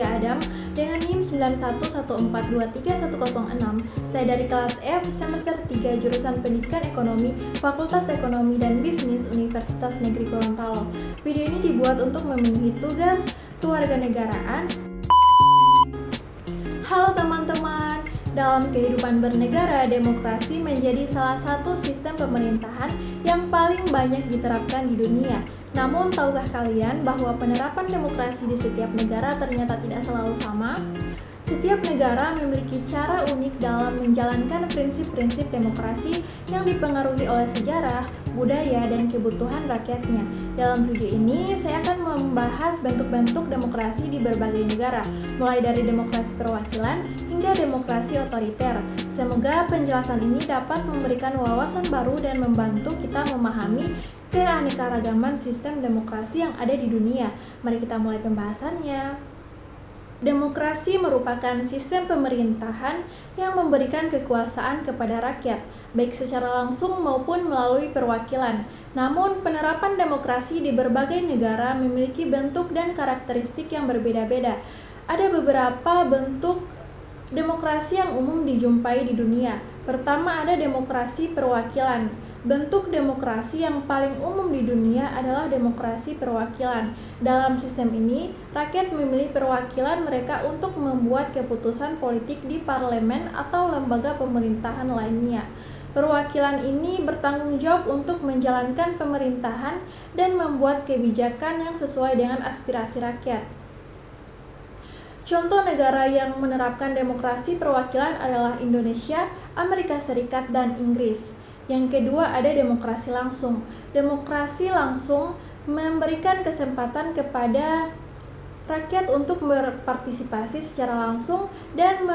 Lia Adam dengan NIM 9114231006. Saya dari kelas F semester 3 jurusan Pendidikan Ekonomi, Fakultas Ekonomi dan Bisnis Universitas Negeri Gorontalo. Video ini dibuat untuk memenuhi tugas kewarganegaraan. Halo teman-teman, dalam kehidupan bernegara, demokrasi menjadi salah satu sistem pemerintahan yang paling banyak diterapkan di dunia. Namun, tahukah kalian bahwa penerapan demokrasi di setiap negara ternyata tidak selalu sama? Setiap negara memiliki cara unik dalam menjalankan prinsip-prinsip demokrasi yang dipengaruhi oleh sejarah, budaya, dan kebutuhan rakyatnya. Dalam video ini, saya akan membahas bentuk-bentuk demokrasi di berbagai negara, mulai dari demokrasi perwakilan hingga demokrasi otoriter. Semoga penjelasan ini dapat memberikan wawasan baru dan membantu kita memahami keanekaragaman sistem demokrasi yang ada di dunia. Mari kita mulai pembahasannya. Demokrasi merupakan sistem pemerintahan yang memberikan kekuasaan kepada rakyat, baik secara langsung maupun melalui perwakilan. Namun, penerapan demokrasi di berbagai negara memiliki bentuk dan karakteristik yang berbeda-beda. Ada beberapa bentuk demokrasi yang umum dijumpai di dunia. Pertama, ada demokrasi perwakilan. Bentuk demokrasi yang paling umum di dunia adalah demokrasi perwakilan. Dalam sistem ini, rakyat memilih perwakilan mereka untuk membuat keputusan politik di parlemen atau lembaga pemerintahan lainnya. Perwakilan ini bertanggung jawab untuk menjalankan pemerintahan dan membuat kebijakan yang sesuai dengan aspirasi rakyat. Contoh negara yang menerapkan demokrasi perwakilan adalah Indonesia, Amerika Serikat, dan Inggris. Yang kedua, ada demokrasi langsung. Demokrasi langsung memberikan kesempatan kepada rakyat untuk berpartisipasi secara langsung dan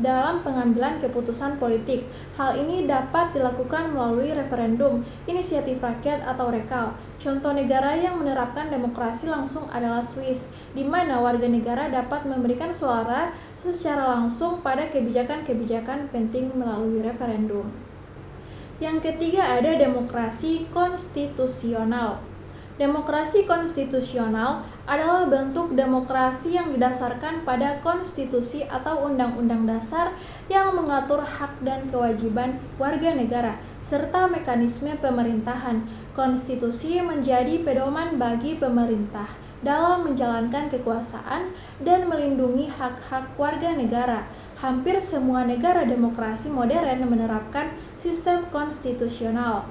dalam pengambilan keputusan politik. Hal ini dapat dilakukan melalui referendum, inisiatif rakyat, atau rekal. Contoh negara yang menerapkan demokrasi langsung adalah Swiss, di mana warga negara dapat memberikan suara secara langsung pada kebijakan-kebijakan penting melalui referendum. Yang ketiga, ada demokrasi konstitusional. Demokrasi konstitusional adalah bentuk demokrasi yang didasarkan pada konstitusi atau undang-undang dasar yang mengatur hak dan kewajiban warga negara, serta mekanisme pemerintahan. Konstitusi menjadi pedoman bagi pemerintah dalam menjalankan kekuasaan dan melindungi hak-hak warga negara. Hampir semua negara demokrasi modern menerapkan sistem konstitusional.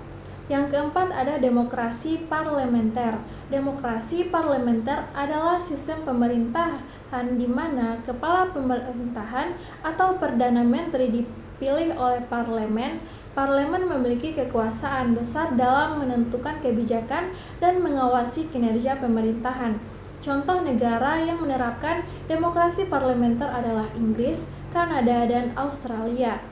Yang keempat, ada demokrasi parlementer. Demokrasi parlementer adalah sistem pemerintahan di mana kepala pemerintahan atau perdana menteri dipilih oleh parlemen. Parlemen memiliki kekuasaan besar dalam menentukan kebijakan dan mengawasi kinerja pemerintahan. Contoh negara yang menerapkan demokrasi parlementer adalah Inggris, Kanada, dan Australia.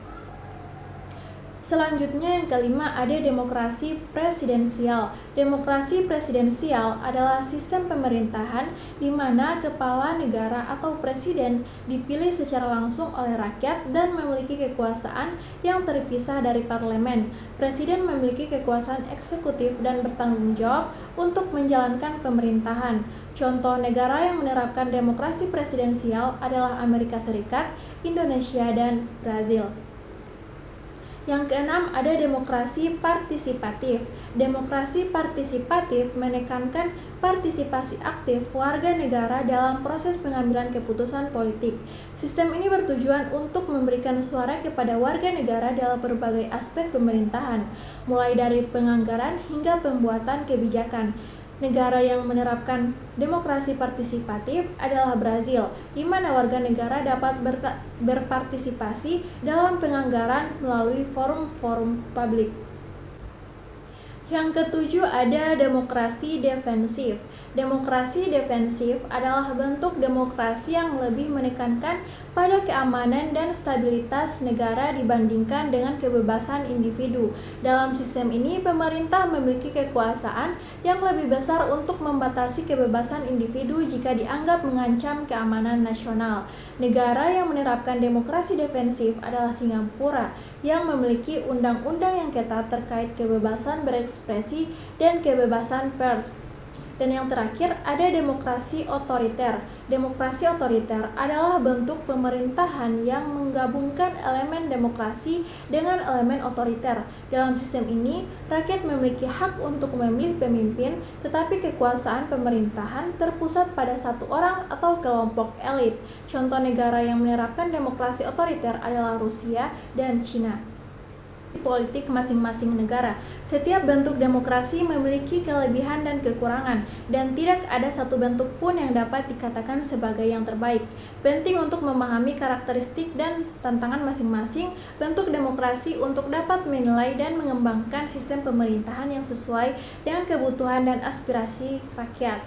Selanjutnya, yang kelima, ada demokrasi presidensial. Demokrasi presidensial adalah sistem pemerintahan di mana kepala negara atau presiden dipilih secara langsung oleh rakyat dan memiliki kekuasaan yang terpisah dari parlemen. Presiden memiliki kekuasaan eksekutif dan bertanggung jawab untuk menjalankan pemerintahan. Contoh negara yang menerapkan demokrasi presidensial adalah Amerika Serikat, Indonesia, dan Brazil. Yang keenam, ada demokrasi partisipatif. Demokrasi partisipatif menekankan partisipasi aktif warga negara dalam proses pengambilan keputusan politik. Sistem ini bertujuan untuk memberikan suara kepada warga negara dalam berbagai aspek pemerintahan, mulai dari penganggaran hingga pembuatan kebijakan. Negara yang menerapkan demokrasi partisipatif adalah Brazil, di mana warga negara dapat berpartisipasi dalam penganggaran melalui forum-forum publik. Yang ketujuh, ada demokrasi defensif. Demokrasi defensif adalah bentuk demokrasi yang lebih menekankan pada keamanan dan stabilitas negara dibandingkan dengan kebebasan individu. Dalam sistem ini, pemerintah memiliki kekuasaan yang lebih besar untuk membatasi kebebasan individu jika dianggap mengancam keamanan nasional. Negara yang menerapkan demokrasi defensif adalah Singapura, yang memiliki undang-undang yang ketat terkait kebebasan berekspresi dan kebebasan pers. Dan yang terakhir ada demokrasi otoriter. Demokrasi otoriter adalah bentuk pemerintahan yang menggabungkan elemen demokrasi dengan elemen otoriter. Dalam sistem ini, rakyat memiliki hak untuk memilih pemimpin, tetapi kekuasaan pemerintahan terpusat pada satu orang atau kelompok elit. Contoh negara yang menerapkan demokrasi otoriter adalah Rusia dan Cina. Politik masing-masing negara. Setiap bentuk demokrasi memiliki kelebihan dan kekurangan, dan tidak ada satu bentuk pun yang dapat dikatakan sebagai yang terbaik. Penting untuk memahami karakteristik dan tantangan masing-masing bentuk demokrasi untuk dapat menilai dan mengembangkan sistem pemerintahan yang sesuai dengan kebutuhan dan aspirasi rakyat.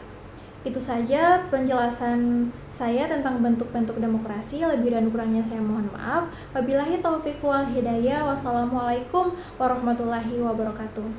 Itu saja penjelasan saya tentang bentuk-bentuk demokrasi. Lebih dan kurangnya saya mohon maaf. Wabillahi taufiq wal hidayah. Wassalamualaikum warahmatullahi wabarakatuh.